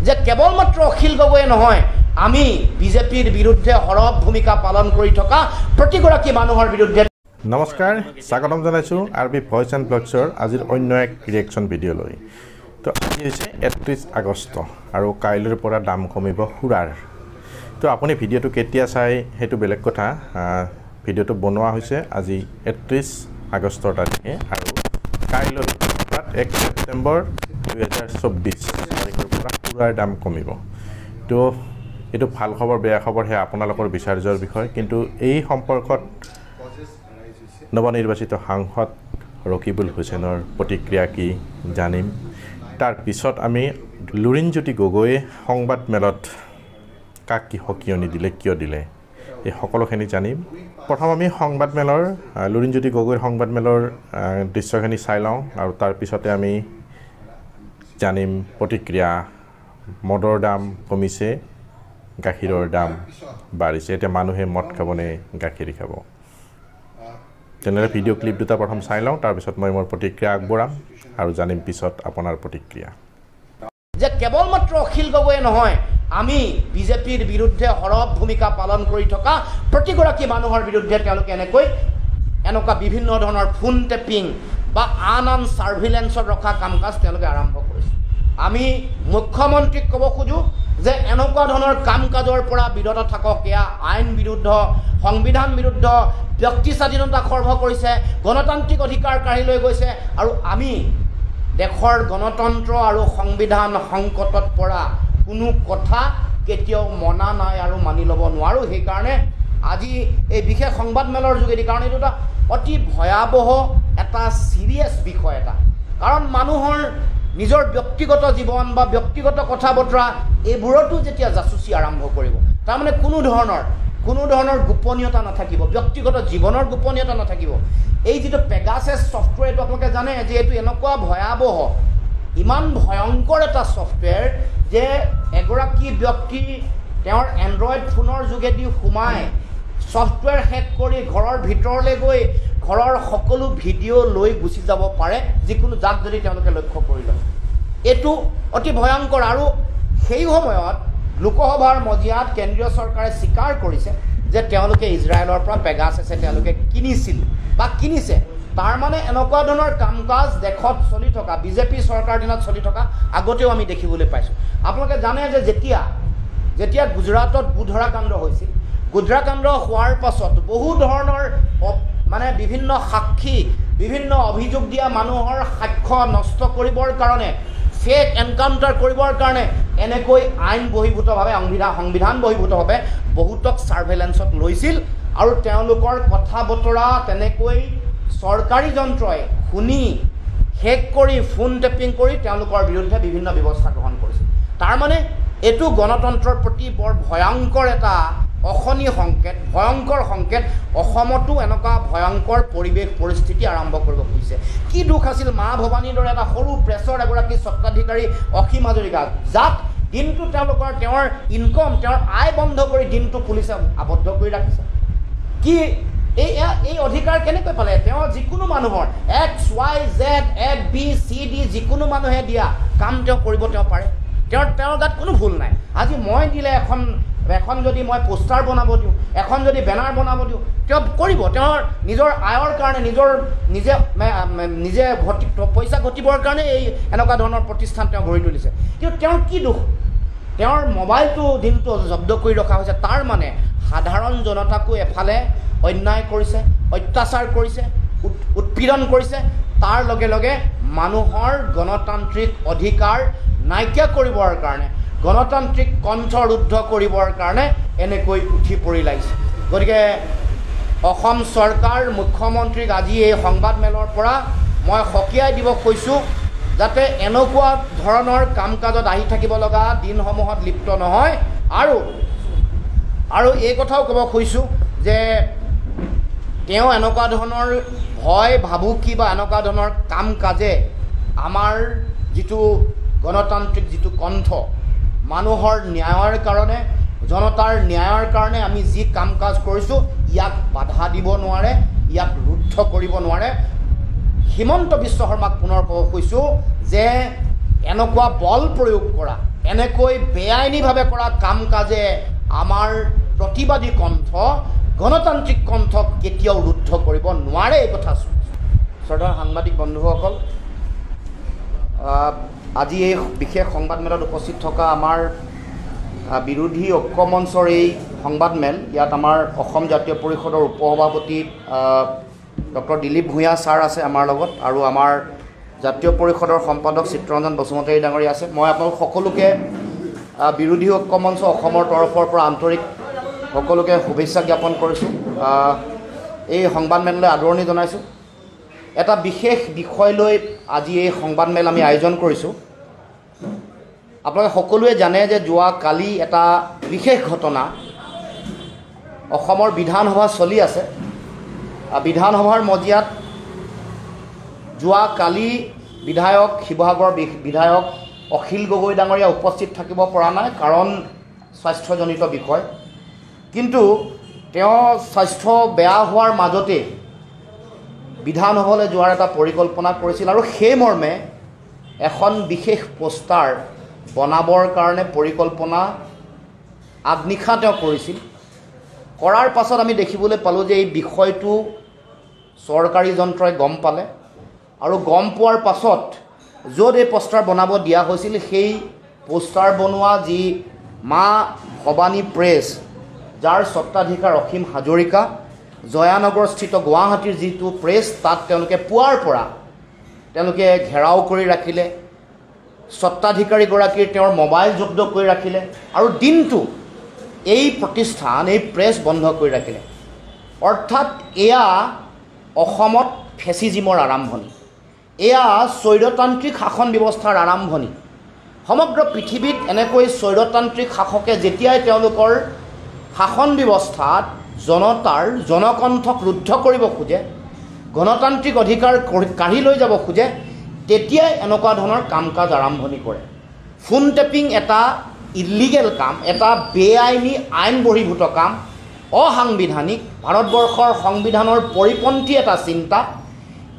যে কেৱলমাত্ৰ অখিল গগৈয়ে নহয়, আমি বিজেপিৰ বিৰুদ্ধে সৰব ভূমিকা পালন কৰি থকা প্ৰতিগৰাকী মানুহৰ বিৰুদ্ধে। নমস্কাৰ, স্বাগতম জনাইছোঁ আৰবি ভইচ এণ্ড ব্লগছৰ আজিৰ অন্য এক ৰিয়েকশ্যন ভিডিঅ'লৈ। তো আজি হৈছে 31 আগষ্ট আৰু কাইলৈৰ পৰা দাম কমিব সুৰাৰ। তো আপুনি ভিডিঅ'টো কেতিয়া চাই সেইটো বেলেগ কথা। ভিডিঅ'টো বনোৱা হৈছে আজি 31 আগষ্টৰ তাৰিখে আৰু কাইলৈ 1 ছেপ্টেম্বৰ 2024 তাৰিখৰ পৰা সুৰাৰ দাম কমিব। তো এইটো ভাল খবৰ বেয়া খবৰ সেয়া আপোনালোকৰ বিচাৰ্যৰ বিষয়, কিন্তু এই সম্পৰ্কত নৱনিৰ্বাচিত সাংসদ ৰকিবুল হুছেইনৰ প্ৰতিক্ৰিয়া কি জানিম। তাৰ পিছত আমি লুৰিণজ্যোতি গগৈয়ে সংবাদ মেলত কাক কি সকিয়নি দিলে, কিয় দিলে, এই সকলোখিনি জানিম। প্ৰথম আমি সংবাদ মেলৰ লুৰিণজ্যোতি গগৈৰ সংবাদ মেলৰ দৃশ্যখিনি চাই লওঁ আৰু তাৰপিছতে আমি জানিম প্ৰতিক্ৰিয়া। মদৰ দাম কমিছে, গাখীৰৰ দাম বাঢ়িছে, এতিয়া মানুহে মদ খাবনে গাখীৰ খাব। তেনেহ'লে ভিডিঅ' ক্লিপ দুটা প্ৰথম চাই লওঁ, তাৰপিছত মই মোৰ প্ৰতিক্ৰিয়া আগবঢ়াম আৰু জানিম পিছত আপোনাৰ প্ৰতিক্ৰিয়া। যে কেৱলমাত্ৰ অখিল গগৈয়ে নহয়, আমি বিজেপিৰ বিৰুদ্ধে সৰব ভূমিকা পালন কৰি থকা প্ৰতিগৰাকী মানুহৰ বিৰুদ্ধে তেওঁলোকে এনেকুৱা বিভিন্ন ধৰণৰ ফোন টেপিং বা আন ছাৰ্ভিলেঞ্চত ৰখা কাম কাজ তেওঁলোকে আৰম্ভ কৰিছে। আমি মুখ্যমন্ত্ৰীক ক'ব খোজোঁ যে এনেকুৱা ধৰণৰ কাম কাজৰ পৰা বিৰত থাকক। এয়া আইন বিৰুদ্ধ, সংবিধান বিৰুদ্ধ, ব্যক্তি স্বাধীনতা খৰ্ব কৰিছে, গণতান্ত্ৰিক অধিকাৰ কাঢ়ি লৈ গৈছে আৰু আমি দেশৰ গণতন্ত্ৰ আৰু সংবিধান সংকটত পৰা কোনো কথা কেতিয়াও মনা নাই আৰু মানি ল'ব নোৱাৰোঁ। সেইকাৰণে আজি এই বিশেষ সংবাদমেলৰ যোগেদি, কাৰণ এইটো এটা অতি ভয়াৱহ এটা চিৰিয়াছ বিষয় এটা, কাৰণ মানুহৰ নিজৰ ব্যক্তিগত জীৱন বা ব্যক্তিগত কথা বতৰা এইবোৰতো যেতিয়া জাচুচি আৰম্ভ কৰিব, তাৰমানে কোনো ধৰণৰ গোপনীয়তা নাথাকিব, ব্যক্তিগত জীৱনৰ গোপনীয়তা নাথাকিব। এই যিটো পেগাছাছ ছফ্টৱেৰ, এইটো আপোনালোকে জানে যে এইটো এনেকুৱা ভয়াৱহ, ইমান ভয়ংকৰ এটা ছফ্টৱেৰ যে এগৰাকী ব্যক্তি তেওঁৰ এণ্ড্ৰইড ফোনৰ যোগেদি সোমাই ছফ্টৱেৰ হেক কৰি ঘৰৰ ভিতৰলৈ গৈ ঘৰৰ সকলো ভিডিঅ' লৈ গুচি যাব পাৰে, যিকোনো যাক যদি তেওঁলোকে লক্ষ্য কৰি লয়। এইটো অতি ভয়ংকৰ। আৰু সেই সময়ত লোকসভাৰ মজিয়াত কেন্দ্ৰীয় চৰকাৰে স্বীকাৰ কৰিছে যে তেওঁলোকে ইজৰাইলৰ পৰা পেগাছাছে তেওঁলোকে কিনিছিল বা কিনিছে। তাৰমানে এনেকুৱা ধৰণৰ কাম কাজ দেশত চলি থকা, বিজেপি চৰকাৰ দিনত চলি থকা আগতেও আমি দেখিবলৈ পাইছোঁ। আপোনালোকে জানে যে যেতিয়া গুজৰাটত গোধৰাকাণ্ড হৈছিল, গোধৰাকাণ্ড হোৱাৰ পাছত বহু ধৰণৰ বিভিন্ন সাক্ষী, বিভিন্ন অভিযোগ দিয়া মানুহৰ সাক্ষ্য নষ্ট কৰিবৰ কাৰণে, ফেক এনকাউণ্টাৰ কৰিবৰ কাৰণে এনেকৈ আইন বহিভূতভাৱে, সংবিধান বহিভূতভাৱে বহুতক ছাৰ্ভেলেঞ্চত লৈছিল আৰু তেওঁলোকৰ কথা বতৰা তেনেকৈ চৰকাৰী যন্ত্ৰই শুনি হেক কৰি ফোন টেপিং কৰি তেওঁলোকৰ বিৰুদ্ধে বিভিন্ন ব্যৱস্থা গ্ৰহণ কৰিছিল। তাৰমানে এইটো গণতন্ত্ৰৰ প্ৰতি বৰ ভয়ংকৰ এটা অশনি সংকেত, ভয়ংকৰ সংকেত। অসমতো এনেকুৱা ভয়ংকৰ পৰিস্থিতি আৰম্ভ কৰিব খুজিছে। কি দুখ আছিল মা ভৱানীৰ দৰে এটা সৰু প্ৰেছৰ এগৰাকী স্বত্বাধিকাৰী অসীম হাজৰিকা, যাক দিনটো তেওঁৰ ইনকম, তেওঁৰ আয় বন্ধ কৰি দিনটো পুলিচে আবদ্ধ কৰি ৰাখিছে। কি এই অধিকাৰ কেনেকৈ পালে? তেওঁ যিকোনো মানুহৰ XYZ ABCD যিকোনো মানুহে দিয়া কাম তেওঁ কৰিব পাৰে। তেওঁৰ গাত কোনো ভুল নাই। আজি মই দিলে এখন যদি মই পোষ্টাৰ বনাব দিওঁ, এখন যদি বেনাৰ বনাব দিওঁ, তেওঁ কৰিব। তেওঁৰ নিজৰ আয়ৰ কাৰণে, নিজে পইচা ঘটিবৰ কাৰণে এনেকুৱা ধৰণৰ প্ৰতিষ্ঠান তেওঁ গঢ়ি তুলিছে। কিন্তু তেওঁৰ কি দুখ? তেওঁৰ মোবাইলটো দিনটো জব্দ কৰি ৰখা হৈছে। তাৰ মানে সাধাৰণ জনতাকো এফালে অন্যায় কৰিছে, অত্যাচাৰ কৰিছে, উৎপীড়ন কৰিছে, তাৰ লগে লগে মানুহৰ গণতান্ত্ৰিক অধিকাৰ নাইকিয়া কৰিবৰ কাৰণে, গণতান্ত্ৰিক কণ্ঠ ৰুদ্ধ কৰিবৰ কাৰণে এনেকৈ উঠি পৰি লাগিছে। গতিকে অসম চৰকাৰ, মুখ্যমন্ত্ৰীক আজি এই সংবাদমেলৰ পৰা মই সকীয়াই দিব কৈছোঁ, যাতে এনেকুৱা ধৰণৰ কাম কাজত আহি থাকিব লগা দিনসমূহত লিপ্ত নহয়। আৰু এই কথাও ক'ব খুজিছোঁ যে তেওঁ এনেকুৱা ধৰণৰ ভয় ভাবুকি বা এনেকুৱা ধৰণৰ কাম কাজে আমাৰ যিটো গণতান্ত্ৰিক যিটো কণ্ঠ, মানুহৰ ন্যায়ৰ কাৰণে, জনতাৰ ন্যায়ৰ কাৰণে আমি যি কাম কাজ কৰিছোঁ, ইয়াক বাধা দিব নোৱাৰে, ইয়াক ৰুদ্ধ কৰিব নোৱাৰে। হিমন্ত বিশ্ব শৰ্মাক পুনৰ ক'ব খুজিছোঁ যে এনেকুৱা বল প্ৰয়োগ কৰা, এনেকৈ বেআইনীভাৱে কৰা কাম কাজে আমাৰ প্ৰতিবাদী কণ্ঠ গণতান্ত্ৰিক কণ্ঠক কেতিয়াও ৰুদ্ধ কৰিব নোৱাৰে। এই কথা শ্ৰদ্ধাৰ সাংবাদিক বন্ধুসকল, আজি এই বিশেষ সংবাদমেলত উপস্থিত থকা আমাৰ বিৰোধী ঐক্য মঞ্চৰ এই সংবাদমেল, ইয়াত আমাৰ অসম জাতীয় পৰিষদৰ উপসভাপতি ডক্টৰ দিলীপ ভূঞা ছাৰ আছে আমাৰ লগত, আৰু আমাৰ জাতীয় পৰিষদৰ সম্পাদক চিত্ৰৰঞ্জন বসুমতাৰী ডাঙৰীয়া আছে। মই আপোনালোক সকলোকে বিৰোধী ঐক্য মঞ্চ অসমৰ তৰফৰ পৰা আন্তৰিক সকলোকে শুভেচ্ছা জ্ঞাপন কৰিছোঁ। এই সংবাদমেললৈ আদৰণি জনাইছোঁ। এটা বিশেষ বিষয় লৈ আজি এই সংবাদমেল আমি আয়োজন কৰিছোঁ। আপোনালোকে সকলোৱে জানে যে যোৱা কালি এটা বিশেষ ঘটনা, অসমৰ বিধানসভা চলি আছে। বিধানসভাৰ মজিয়াত যোৱা কালি বিধায়ক শিৱসাগৰ বিধায়ক অখিল গগৈ ডাঙৰীয়া উপস্থিত থাকিব পৰা নাই, কাৰণ স্বাস্থ্যজনিত বিষয়। কিন্তু তেওঁ স্বাস্থ্য বেয়া হোৱাৰ মাজতে বিধানসভালৈ যোৱাৰ এটা পৰিকল্পনা কৰিছিল, আৰু সেই মৰ্মে এখন বিশেষ পোষ্টাৰ বনাবৰ কাৰণে পৰিকল্পনা আগনিশা তেওঁ কৰিছিল। কৰাৰ পাছত আমি দেখিবলৈ পালোঁ যে এই বিষয়টো চৰকাৰী যন্ত্ৰই গম পালে, আৰু গম পোৱাৰ পাছত য'ত এই পোষ্টাৰ বনাব দিয়া হৈছিল, সেই পোষ্টাৰ বনোৱা যি মা ভৱানী প্ৰেছ, যাৰ স্বত্বাধিকাৰ অসীম হাজৰিকা, জয়ানগৰস্থিত গুৱাহাটীৰ যিটো প্ৰেছ, তাত তেওঁলোকে পুৱাৰ পৰা তেওঁলোকে ঘেৰাও কৰি ৰাখিলে। স্বত্বাধিকাৰীগৰাকীৰ তেওঁৰ মোবাইল জব্দ কৰি ৰাখিলে, আৰু দিনটো এই প্ৰতিষ্ঠান, এই প্ৰেছ বন্ধ কৰি ৰাখিলে। অৰ্থাৎ এয়া অসমত ফেচিজিমৰ আৰম্ভণি, এয়া স্বৈৰতান্ত্ৰিক শাসন ব্যৱস্থাৰ আৰম্ভণি। সমগ্ৰ পৃথিৱীত এনেকৈ স্বৈৰতান্ত্ৰিক শাসকে যেতিয়াই তেওঁলোকৰ শাসন ব্যৱস্থাত জনতাৰ জনকণ্ঠক ৰুদ্ধ কৰিব খোজে, গণতান্ত্ৰিক অধিকাৰ কাঢ়ি লৈ যাব খোজে, তেতিয়াই এনেকুৱা ধৰণৰ কাম কাজ আৰম্ভণি কৰে। ফোন টেপিং এটা ইলিগেল কাম, এটা বেআইনী আইন বহিৰ্ভূত কাম, অসাংবিধানিক, ভাৰতবৰ্ষৰ সংবিধানৰ পৰিপন্থী এটা চিন্তা।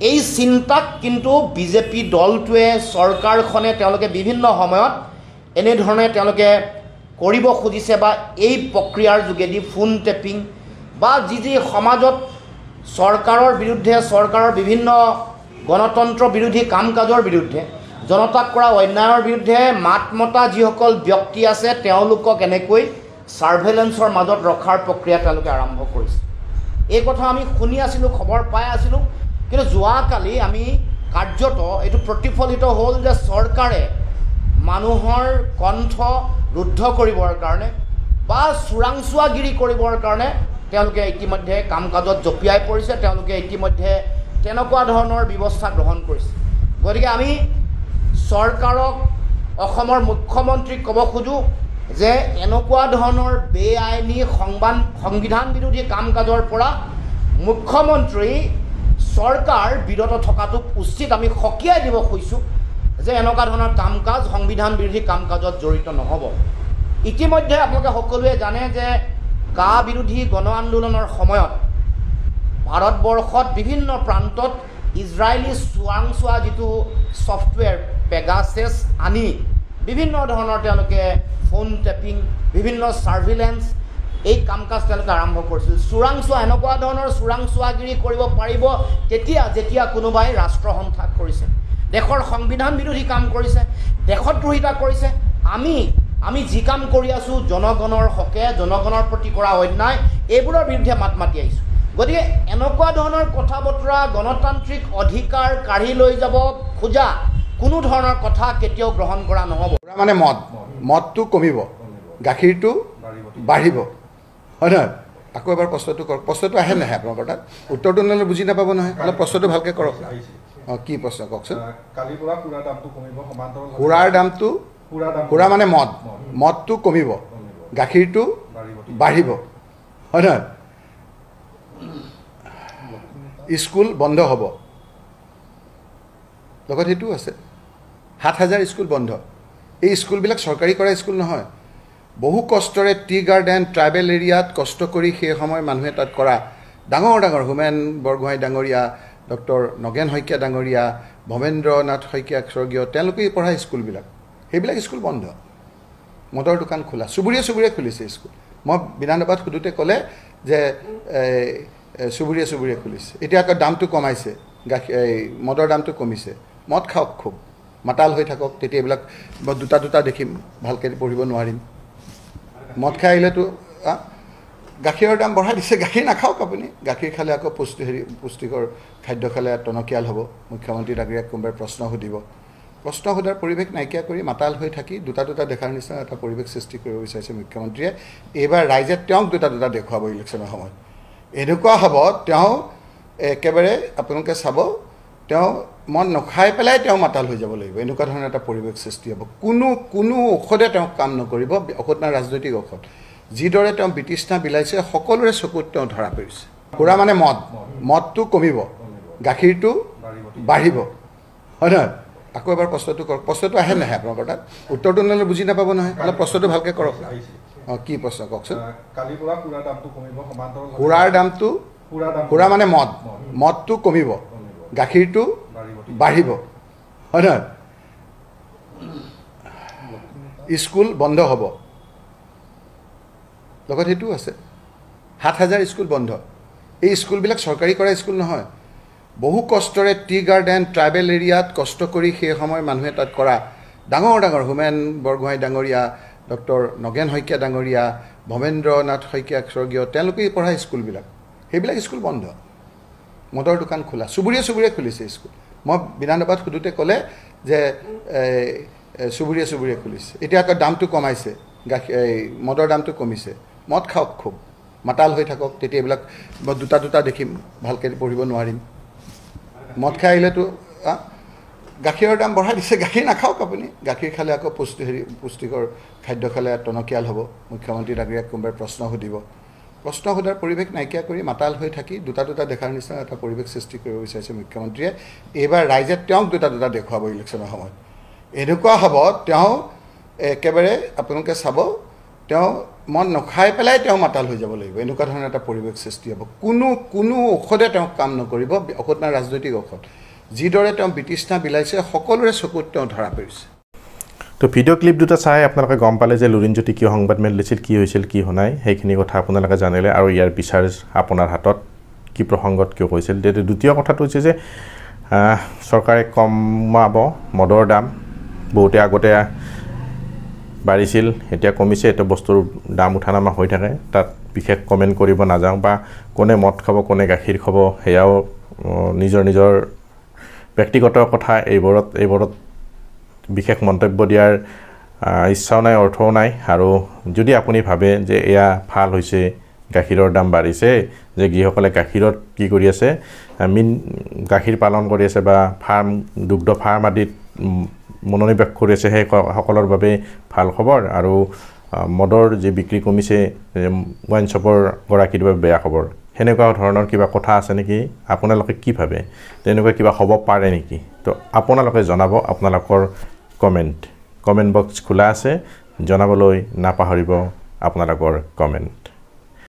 এই চিন্তাক কিন্তু বিজেপি দলটোৱে, চৰকাৰখনে তেওঁলোকে বিভিন্ন সময়ত এনেধৰণে তেওঁলোকে কৰিব খুজিছে, বা এই প্ৰক্ৰিয়াৰ যোগেদি ফোন টেপিং বা যি সমাজত চৰকাৰৰ বিৰুদ্ধে, চৰকাৰৰ বিভিন্ন গণতন্ত্ৰ বিৰোধী কাম কাজৰ বিৰুদ্ধে, জনতাক কৰা অন্যায়ৰ বিৰুদ্ধে মাত মতা যিসকল ব্যক্তি আছে, তেওঁলোকক এনেকৈ ছাৰ্ভেলেঞ্চৰ মাজত ৰখাৰ প্ৰক্ৰিয়া তেওঁলোকে আৰম্ভ কৰিছে। এই কথা আমি শুনি আছিলোঁ, খবৰ পাই আছিলোঁ। কিন্তু যোৱাকালি আমি কাৰ্যত এইটো প্ৰতিফলিত হ'ল যে চৰকাৰে মানুহৰ কণ্ঠ ৰুদ্ধ কৰিবৰ কাৰণে বা চোৰাংচোৱাগিৰি কৰিবৰ কাৰণে তেওঁলোকে ইতিমধ্যে কাম কাজত জঁপিয়াই পৰিছে। তেওঁলোকে ইতিমধ্যে তেনেকুৱা ধৰণৰ ব্যৱস্থা গ্ৰহণ কৰিছে। গতিকে আমি চৰকাৰক, অসমৰ মুখ্যমন্ত্ৰীক ক'ব খোজোঁ যে এনেকুৱা ধৰণৰ বেআইনী সংবিধান বিৰোধী কাম কাজৰ পৰা মুখ্যমন্ত্ৰী, চৰকাৰ বিৰত থকাটো উচিত। আমি সকীয়াই দিব খুজিছোঁ যে এনেকুৱা ধৰণৰ কাম কাজ, সংবিধান বিৰোধী কাম কাজত জড়িত নহ'ব। ইতিমধ্যে আপোনালোকে সকলোৱে জানে যে কা বিৰোধী গণ আন্দোলনৰ সময়ত ভাৰতবৰ্ষত বিভিন্ন প্ৰান্তত ইজৰাইলী চোৰাংচোৱা যিটো ছফ্টৱেৰ পেগাছেছ আনি বিভিন্ন ধৰণৰ তেওঁলোকে ফোন টেপিং, বিভিন্ন ছাৰ্ভিলেঞ্চ, এই কাম কাজ তেওঁলোকে আৰম্ভ কৰিছিল। চোৰাংচোৱা, এনেকুৱা ধৰণৰ চোৰাংচোৱাগিৰি কৰিব পাৰিব তেতিয়া যেতিয়া কোনোবাই ৰাষ্ট্ৰসংঘাত কৰিছে, দেশৰ সংবিধান বিৰোধী কাম কৰিছে, দেশদ্ৰোহিতা কৰিছে। আমি যি কাম কৰি আছোঁ জনগণৰ হকে, জনগণৰ প্ৰতি কৰা অন্যায়, এইবোৰৰ বিৰুদ্ধে মাত মাতি আহিছোঁ। গতিকে এনেকুৱা ধৰণৰ কথা বতৰা, গণতান্ত্ৰিক অধিকাৰ কাঢ়ি লৈ যাব খোজা কোনো ধৰণৰ কথা কেতিয়াও গ্ৰহণ কৰা নহ'ব। মানে মদটো কমিব, গাখীৰটো বাঢ়িব, হয় নহয়? আকৌ এবাৰ প্ৰশ্নটো কৰক। প্ৰশ্নটো আহে নাহে আপোনালোকৰ তাত? উত্তৰটো নহ'লে বুজি নাপাব নহয়, অলপ প্ৰশ্নটো ভালকৈ কৰক। অঁ, কি প্ৰশ্ন কওকচোন? সুৰাৰ দামটো, সুৰা মানে মদটো কমিব, গাখীৰটো বাঢ়িব, হয় নহয়? স্কুল বন্ধ হ'ব, লগত সেইটোও আছে। ৭,০০০ স্কুল বন্ধ। এই স্কুলবিলাক চৰকাৰী কৰা স্কুল নহয়, বহু কষ্টৰে টি গাৰ্ডেন ট্ৰাইবেল এৰিয়াত কষ্ট কৰি সেই সময় মানুহে তাত কৰা ডাঙৰ ডাঙৰ হোমেন বৰগোহাঁই ডাঙৰীয়া, ডক্টৰ নগেন শইকীয়া ডাঙৰীয়া, ভৱেন্দ্ৰ নাথ শইকীয়া স্বৰ্গীয়, তেওঁলোকেই পঢ়া স্কুলবিলাক, সেইবিলাক স্কুল বন্ধ। মদৰ দোকান খোলা চুবুৰীয়ে চুবুৰীয়ে খুলিছে স্কুল মই বিধানসভাত সোধোতে ক'লে যে চুবুৰীয়ে চুবুৰীয়ে খুলিছে এতিয়া আকৌ দামটো কমাইছে মদৰ দামটো কমিছে মদ খাওক খুব মাতাল হৈ থাকক তেতিয়া এইবিলাক দুটা দেখিম ভালকৈ পঢ়িব নোৱাৰিম মদ খাই আহিলেতো গাখীৰৰ দাম বঢ়াই দিছে গাখীৰ নাখাওক আপুনি গাখীৰ খালে আকৌ পুষ্টিকৰ খাদ্য খালে টনকিয়াল হ'ব মুখ্যমন্ত্ৰী ডাঙৰীয়াক কোনোবাই প্ৰশ্ন সুধিব প্ৰশ্ন সোধাৰ পৰিৱেশ নাইকিয়া কৰি মাতাল হৈ থাকি দুটা দেখাৰ নিচিনা এটা পৰিৱেশ সৃষ্টি কৰিব বিচাৰিছে মুখ্যমন্ত্ৰীয়ে এইবাৰ ৰাইজে তেওঁক দুটা দেখুৱাব ইলেকশ্যনৰ সময়ত এনেকুৱা হ'ব তেওঁ একেবাৰে আপোনালোকে চাব তেওঁ মন নখাই পেলাই তেওঁ মাতাল হৈ যাব লাগিব এনেকুৱা ধৰণৰ এটা পৰিৱেশ সৃষ্টি হ'ব কোনো ঔষধে তেওঁক কাম নকৰিব ঔষধ নাই ৰাজনৈতিক ঔষধ যিদৰে তেওঁ বিতৃষ্ণা বিলাইছে সকলোৰে চকুত তেওঁ ধৰা পৰিছে পুৰা মানে মদটো কমিব গাখীৰটো বাঢ়িব হয় নহয় আকৌ এবাৰ প্ৰশ্নটো কৰক প্ৰশ্নটো আহে নাহে আপোনালোকৰ তাত উত্তৰটো নহ'লে বুজি নাপাব নহয় অলপ প্ৰশ্নটো ভালকৈ কৰক কি প্ৰশ্ন কওকচোন সুৰাৰ দামটো সুৰা মানে মদটো কমিব গাখীৰটো বাঢ়িব হয় নহয় স্কুল বন্ধ হ'ব লগত সেইটোও আছে ৭,০০০ স্কুল বন্ধ এই স্কুলবিলাক চৰকাৰী কৰা স্কুল নহয় বহু কষ্টৰে টি গাৰ্ডেন ট্ৰাইবেল এৰিয়াত কষ্ট কৰি সেই সময় মানুহে তাত কৰা ডাঙৰ হোমেন বৰগোহাঁই ডাঙৰীয়া ডক্টৰ নগেন শইকীয়া ডাঙৰীয়া ভৱেন্দ্ৰনাথ শইকীয়া স্বৰ্গীয় তেওঁলোকেই পঢ়া স্কুলবিলাক সেইবিলাক স্কুল বন্ধ মদৰ দোকান খোলা চুবুৰীয়ে চুবুৰীয়ে খুলিছে স্কুল মই বিধানসভাত সোধোতে ক'লে যে চুবুৰীয়ে চুবুৰীয়ে খুলিছে এতিয়া আকৌ দামটো কমাইছে মদৰ দামটো কমিছে মদ খাওক খুব মাতাল হৈ থাকক তেতিয়া এইবিলাক দুটা দেখিম ভালকৈ পঢ়িব নোৱাৰিম মদ খাই আহিলেতো গাখীৰৰ দাম বঢ়াই দিছে গাখীৰ নাখাওক আপুনি গাখীৰ খালে আকৌ পুষ্টিকৰ খাদ্য খালে টনকিয়াল হ'ব মুখ্যমন্ত্ৰী ডাঙৰীয়াক কোনোবাই প্ৰশ্ন সুধিব প্ৰশ্ন সোধাৰ পৰিৱেশ নাইকিয়া কৰি মাতাল হৈ থাকি দুটা দেখাৰ নিচিনা এটা পৰিৱেশ সৃষ্টি কৰিব বিচাৰিছে মুখ্যমন্ত্ৰীয়ে এইবাৰ ৰাইজে তেওঁক দুটা দেখুৱাব ইলেকশ্যনৰ সময়ত এনেকুৱা হ'ব তেওঁ একেবাৰে আপোনালোকে চাব তেওঁ মন নখাই পেলাই তেওঁ মাতাল হৈ যাব লাগিব এনেকুৱা ধৰণৰ এটা পৰিৱেশ সৃষ্টি হ'ব কোনো ঔষধে তেওঁক কাম নকৰিব ঔষধ নাই ৰাজনৈতিক ঔষধ যিদৰে তেওঁ বিতৃষ্ণা বিলাইছে সকলোৰে চকুত তেওঁ ধৰা পৰিছে তো ভিডিঅ' ক্লিপ দুটা চাই আপোনালোকে গম পালে যে লুৰিণজ্যোতি কিয় সংবাদ মেল দিছিল কি হৈছিল কি হোৱা নাই সেইখিনি কথা আপোনালোকে জানিলে আৰু ইয়াৰ বিচাৰ আপোনাৰ হাতত কি প্ৰসংগত কিয় কৈছিল দ্বিতীয় কথাটো হৈছে যে চৰকাৰে কমাব মদৰ দাম বহুতে আগতে বাঢ়িছিল এতিয়া কমিছে এটা বস্তুৰ দাম উঠানামা হৈ থাকে তাত বিশেষ কমেণ্ট কৰিব নাযাওঁ বা কোনে মদ খাব কোনে গাখীৰ খাব সেয়াও নিজৰ ব্যক্তিগত কথা এইবোৰত বিশেষ মন্তব্য দিয়াৰ ইচ্ছাও নাই অৰ্থও নাই আৰু যদি আপুনি ভাবে যে এয়া ভাল হৈছে গাখীৰৰ দাম বাঢ়িছে যে যিসকলে গাখীৰত কি কৰি আছে গাখীৰ পালন কৰি আছে বা দুগ্ধ ফাৰ্ম আদিত মনোনিৱেশ কৰি আছে সেই সকলৰ বাবে ভাল খবৰ আৰু মদৰ যে বিক্ৰী কমিছে ৱাইন শ্বপৰ গৰাকীৰ বাবে বেয়া খবৰ সেনেকুৱা ধৰণৰ কিবা কথা আছে নেকি আপোনালোকে কি ভাবে তেনেকুৱা কিবা হ'ব পাৰে নেকি তো আপোনালোকে জনাব আপোনালোকৰ কমেণ্ট বক্স খোলা আছে জনাবলৈ নাপাহৰিব আপোনালোকৰ কমেণ্ট